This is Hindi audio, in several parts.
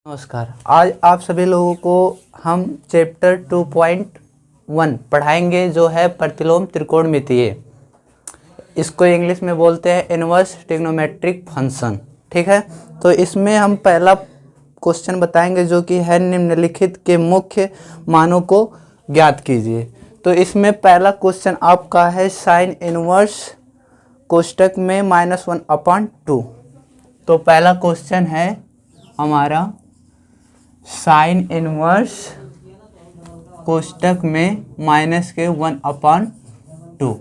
नमस्कार। आज आप सभी लोगों को हम चैप्टर 2.1 पढ़ाएंगे जो है प्रतिलोम त्रिकोणमितीय। इसको इंग्लिश में बोलते हैं इनवर्स ट्रिग्नोमेट्रिक फंक्शन। ठीक है, तो इसमें हम पहला क्वेश्चन बताएंगे जो कि है निम्नलिखित के मुख्य मानों को ज्ञात कीजिए। तो इसमें पहला क्वेश्चन आपका है साइन इनवर्स कोष्टक में -1/2। तो पहला क्वेश्चन है हमारा साइन इनवर्स कोष्टक में -1/2।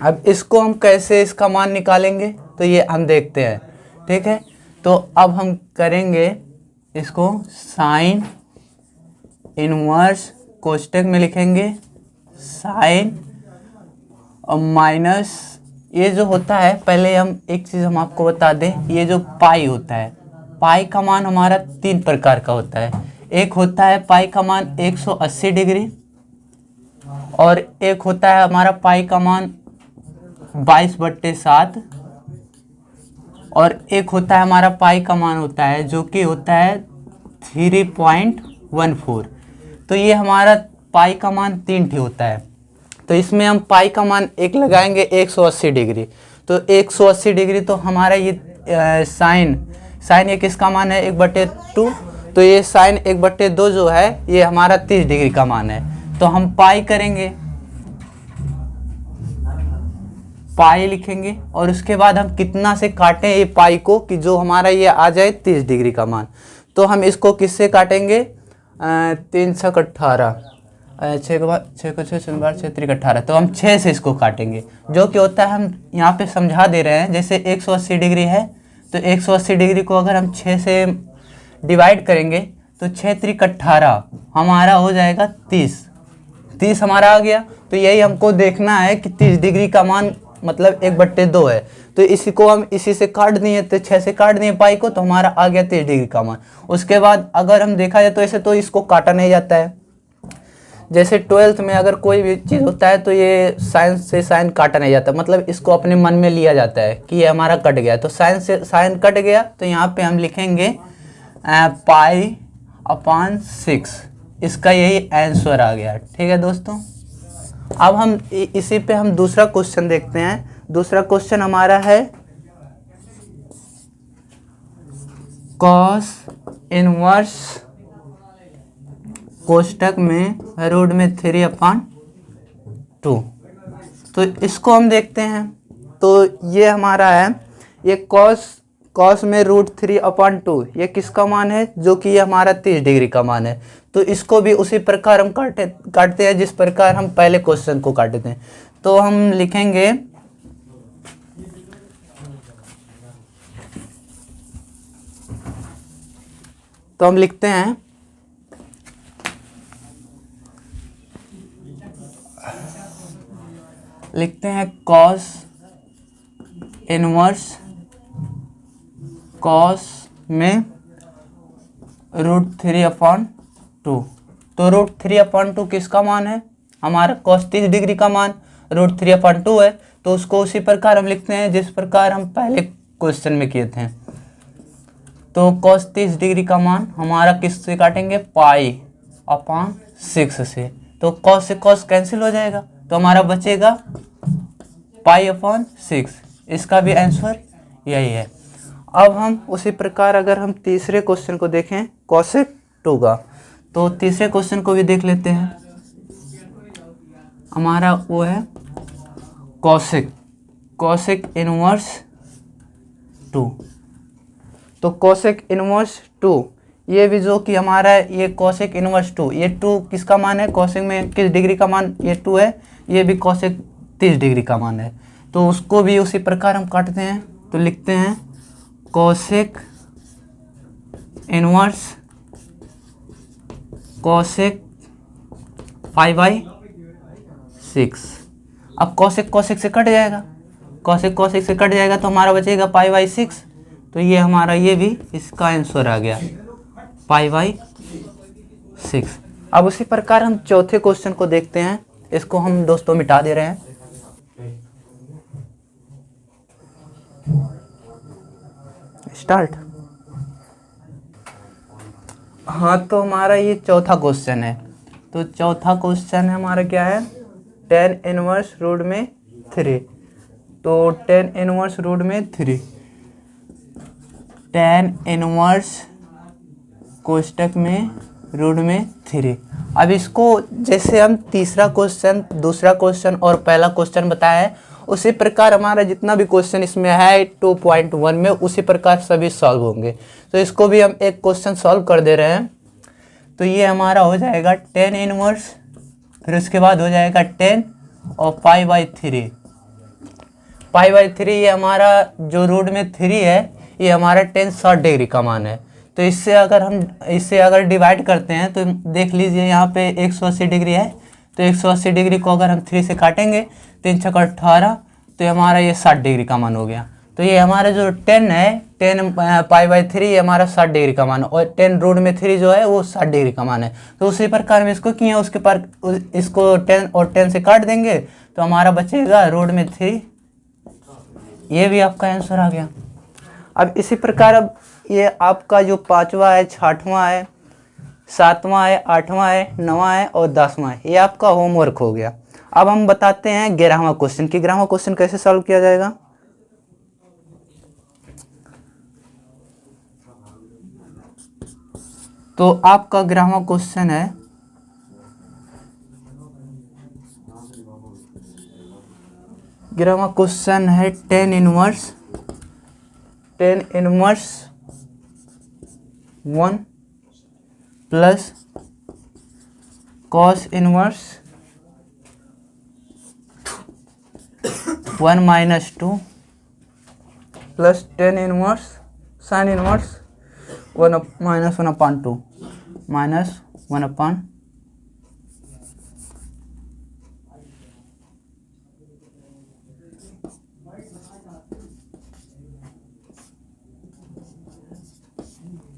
अब इसको हम कैसे इसका मान निकालेंगे तो ये हम देखते हैं। ठीक है, तो अब हम करेंगे इसको साइन इनवर्स कोष्टक में लिखेंगे साइन और माइनस ये जो होता है, पहले हम एक चीज़ हम आपको बता दें, ये जो पाई होता है, पाई का मान हमारा 3 प्रकार का होता है। एक होता है पाई का मान 180 डिग्री, और एक होता है हमारा पाई का मान 22/7, और एक होता है हमारा पाई का मान होता है जो कि होता है 3.14। तो ये हमारा पाई का मान 3 ठी होता है। तो इसमें हम पाई का मान एक लगाएंगे 180 डिग्री। तो 180 डिग्री तो हमारा ये साइन ये किसका मान है 1/2। तो ये साइन 1/2 जो है ये हमारा 30 डिग्री का मान है। तो हम पाई करेंगे, पाई लिखेंगे, और उसके बाद हम कितना से काटें ये पाई को कि जो हमारा ये आ जाए 30 डिग्री का मान। तो हम इसको किससे काटेंगे 3 × 18, 6 के बाद 6 को 6 6 3 18। तो हम 6 से इसको काटेंगे, जो कि होता है, हम यहाँ पे समझा दे रहे हैं, जैसे 180 डिग्री है तो 180 डिग्री को अगर हम 6 से डिवाइड करेंगे तो 6 × 18 हमारा हो जाएगा 30 हमारा आ गया। तो यही हमको देखना है कि 30 डिग्री का मान मतलब 1/2 है। तो इसी को हम इसी से काट दिए, तो 6 से काट दिए पाई को, तो हमारा आ गया 30 डिग्री का मान। उसके बाद अगर हम देखा जाए तो ऐसे तो इसको काटा नहीं जाता है। जैसे 12th में अगर कोई भी चीज़ होता है तो ये साइन से साइन काटा नहीं जाता, मतलब इसको अपने मन में लिया जाता है कि ये हमारा कट गया। तो साइन से साइन कट गया, तो यहाँ पे हम लिखेंगे π/6। इसका यही आंसर आ गया। ठीक है दोस्तों, अब हम इसी पे हम दूसरा क्वेश्चन देखते हैं। दूसरा क्वेश्चन हमारा है कॉस इनवर्स कोष्टक में √3/2। तो इसको हम देखते हैं। तो ये हमारा है, ये कॉस में √3/2 ये किसका मान है, जो कि ये हमारा 30 डिग्री का मान है। तो इसको भी उसी प्रकार हम काटते हैं जिस प्रकार हम पहले क्वेश्चन को काटे थे। तो हम लिखेंगे तो हम लिखते हैं कॉस इनवर्स कॉस में √3/2। तो √3/2 किसका मान है, हमारा कॉस 30 डिग्री का मान √3/2 है। तो उसको उसी प्रकार हम लिखते हैं जिस प्रकार हम पहले क्वेश्चन में किए थे। तो कॉस 30 डिग्री का मान हमारा किससे काटेंगे, π/6 से। तो कॉस से कॉस कैंसिल हो जाएगा, तो हमारा बचेगा π/6। इसका भी आंसर यही है। अब हम उसी प्रकार अगर हम तीसरे क्वेश्चन को देखें कॉसेक 2 का, तो तीसरे क्वेश्चन को भी देख लेते हैं। हमारा वो है कॉसेक इनवर्स 2। तो कॉसेक इनवर्स 2 ये भी जो कि हमारा है, ये कॉसेक इनवर्स 2, ये 2 किसका मान है, कॉसेक में किस डिग्री का मान ये 2 है, ये भी कॉसेक 30 डिग्री का मान है। तो उसको भी उसी प्रकार हम काटते हैं। तो लिखते हैं कॉसेक इनवर्स कॉसेक 5/6। अब कॉसेक से कट जाएगा, कॉसेक से कट जाएगा तो हमारा बचेगा π/6। तो ये हमारा ये भी इसका आंसर आ गया π/6। अब उसी प्रकार हम चौथे क्वेश्चन को देखते हैं। इसको हम दोस्तों मिटा दे रहे हैं। स्टार्ट। हाँ, तो हमारा ये चौथा क्वेश्चन है। तो चौथा क्वेश्चन है हमारा क्या है, टेन इनवर्स रूट में 3। तो टेन इनवर्स रूट में 3, टेन इनवर्स कोष्टक में रूट में 3। अब इसको जैसे हम तीसरा क्वेश्चन, दूसरा क्वेश्चन और पहला क्वेश्चन बताया है, उसी प्रकार हमारा जितना भी क्वेश्चन इसमें है 2.1 में, उसी प्रकार सभी सॉल्व होंगे। तो इसको भी हम एक क्वेश्चन सॉल्व कर दे रहे हैं। तो ये हमारा हो जाएगा 10 इनवर्स, फिर उसके बाद हो जाएगा 10 और π/3। π/3 ये हमारा जो रूट में 3 है, ये हमारा 10 60 डिग्री का मान है। तो इससे अगर डिवाइड करते हैं तो देख लीजिए यहाँ पे 180 डिग्री है। तो 180 डिग्री को अगर हम 3 से काटेंगे, 3 छक्का 18, तो हमारा ये 60 डिग्री का मान हो गया। तो ये हमारा जो 10 है, 10 π/3 ये हमारा 60 डिग्री का मान है, और 10 रूट में 3 जो है वो 60 डिग्री का मान है। तो उसी प्रकार हम इसको किए, उसके पर इसको 10 और 10 से काट देंगे तो हमारा बचेगा रूट में 3। ये भी आपका आंसर आ गया। अब इसी प्रकार अब ये आपका जो 5वां है, 6वां है, 7वां है, 8वां है, 9वां है और 10वां है, ये आपका होमवर्क हो गया। अब हम बताते हैं 11वां क्वेश्चन कि 11वां क्वेश्चन कैसे सॉल्व किया जाएगा। तो आपका 11वां क्वेश्चन है, ग्रामा क्वेश्चन है 10 inverse 1 plus cos inverse 1 - 2 plus 10 inverse sine inverse 1 - 1/2 -1/।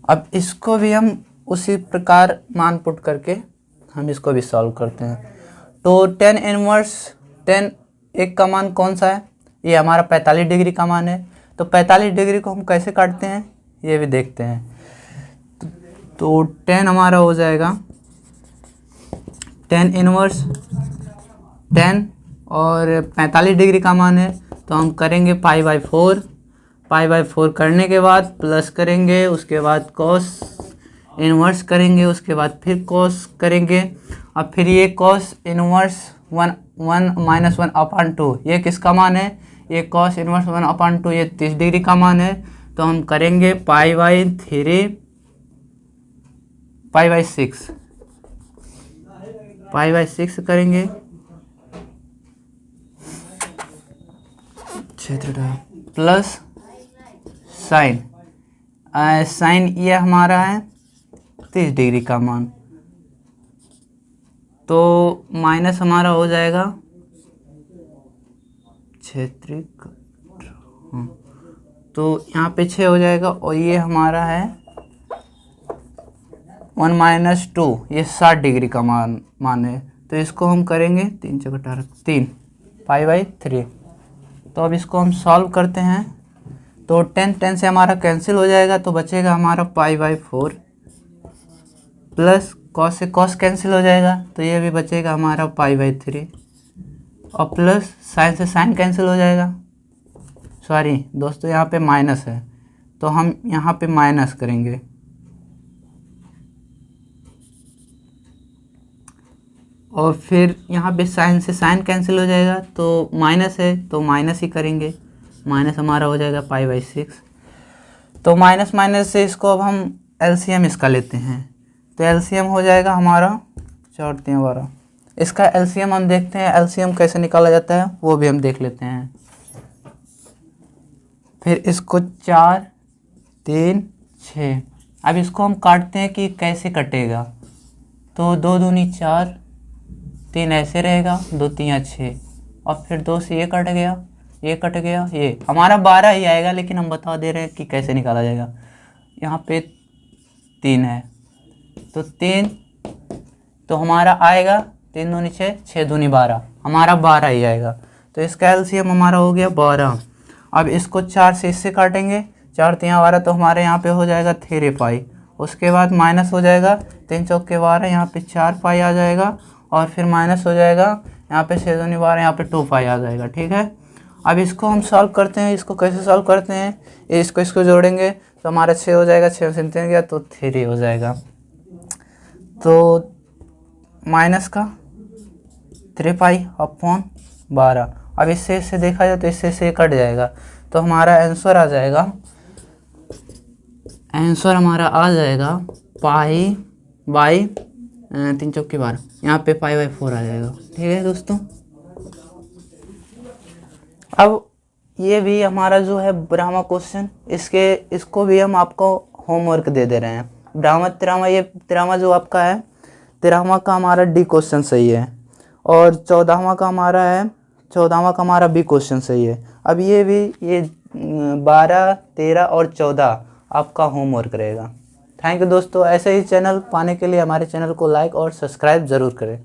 अब इसको भी हम उसी प्रकार मान पुट करके हम इसको भी सॉल्व करते हैं। तो 10 इनवर्स 10 एक का मान कौन सा है, ये हमारा 45 डिग्री का मान है। तो 45 डिग्री को हम कैसे काटते हैं ये भी देखते हैं। तो 10 हमारा हो जाएगा 10 इनवर्स 10 और 45 डिग्री का मान है, तो हम करेंगे π/4। π/4 करने के बाद प्लस करेंगे, उसके बाद कॉस इनवर्स करेंगे, उसके बाद फिर कॉस करेंगे, और फिर ये कॉस इनवर्स 1 - 1/2 ये किसका मान है, ये कॉस इनवर्स 1/2 ये 30 डिग्री का मान है। तो हम करेंगे π/3 π/6 करेंगे, प्लस साइन ये हमारा है 30 डिग्री का मान, तो माइनस हमारा हो जाएगा क्षेत्रिक, तो यहाँ पे 6 हो जाएगा, और ये हमारा है 1 - 2 ये 60 डिग्री का मान है। तो इसको हम करेंगे 3 × 18 3 π/3। तो अब इसको हम सॉल्व करते हैं। तो 10 से हमारा कैंसिल हो जाएगा, तो बचेगा हमारा π/4 प्लस कॉस से कॉस कैंसिल हो जाएगा, तो ये भी बचेगा हमारा π/3, और प्लस साइन से साइन कैंसिल हो जाएगा। सॉरी दोस्तों, यहाँ पे माइनस है तो हम यहाँ पे माइनस करेंगे, और फिर यहाँ पे साइन से साइन कैंसिल हो जाएगा, तो माइनस है तो माइनस ही करेंगे, माइनस हमारा हो जाएगा π/6। तो माइनस माइनस से इसको अब हम एलसीएम इसका लेते हैं। तो एलसीएम हो जाएगा हमारा 4 × 12। इसका एलसीएम हम देखते हैं, एलसीएम कैसे निकाला जाता है वो भी हम देख लेते हैं। फिर इसको 4 3 6, अब इसको हम काटते हैं कि कैसे कटेगा। तो 2 दूनी 4, 3 ऐसे रहेगा, 2 × 3 = 6, और फिर 2 से ये कट गया, ये कट गया, ये हमारा 12 ही आएगा, लेकिन हम बता दे रहे हैं कि कैसे निकाला जाएगा। यहाँ पे 3 है, तो 3 तो हमारा आएगा 3 दूनी 6, 6 दूनी 12, हमारा 12 ही आएगा। तो इसका एलसीएम हमारा हो गया 12। अब इसको 4 से इससे काटेंगे, 4 × 3 = 12, तो हमारे यहाँ पे हो जाएगा 3π, उसके बाद माइनस हो जाएगा 3 चौके 12, यहाँ पे 4 पाई आ जाएगा और फिर माइनस हो जाएगा यहाँ पे 6 दूनी 12, यहाँ पे 2 पाई आ जाएगा। ठीक है, अब इसको हम सॉल्व करते हैं। इसको कैसे सॉल्व करते हैं, इसको जोड़ेंगे तो हमारा 6 हो जाएगा, 6 से 3 गया तो 3 हो जाएगा। तो माइनस का 3 पाई अपॉन 12। अब इससे देखा जाए तो इससे कट जाएगा, तो हमारा आंसर आ जाएगा, पाई बाई 3 चौके 12, यहाँ पे पाई बाई 4 आ जाएगा। ठीक है दोस्तों, अब ये भी हमारा जो है ब्राह्मण क्वेश्चन, इसको भी हम आपको होमवर्क दे दे रहे हैं। तिरामा जो आपका है, 13वां का हमारा डी क्वेश्चन सही है और 14वां का हमारा बी क्वेश्चन सही है। अब ये 12, 13 और 14 आपका होमवर्क रहेगा। थैंक यू दोस्तों, ऐसे ही चैनल पाने के लिए हमारे चैनल को लाइक और सब्सक्राइब ज़रूर करें।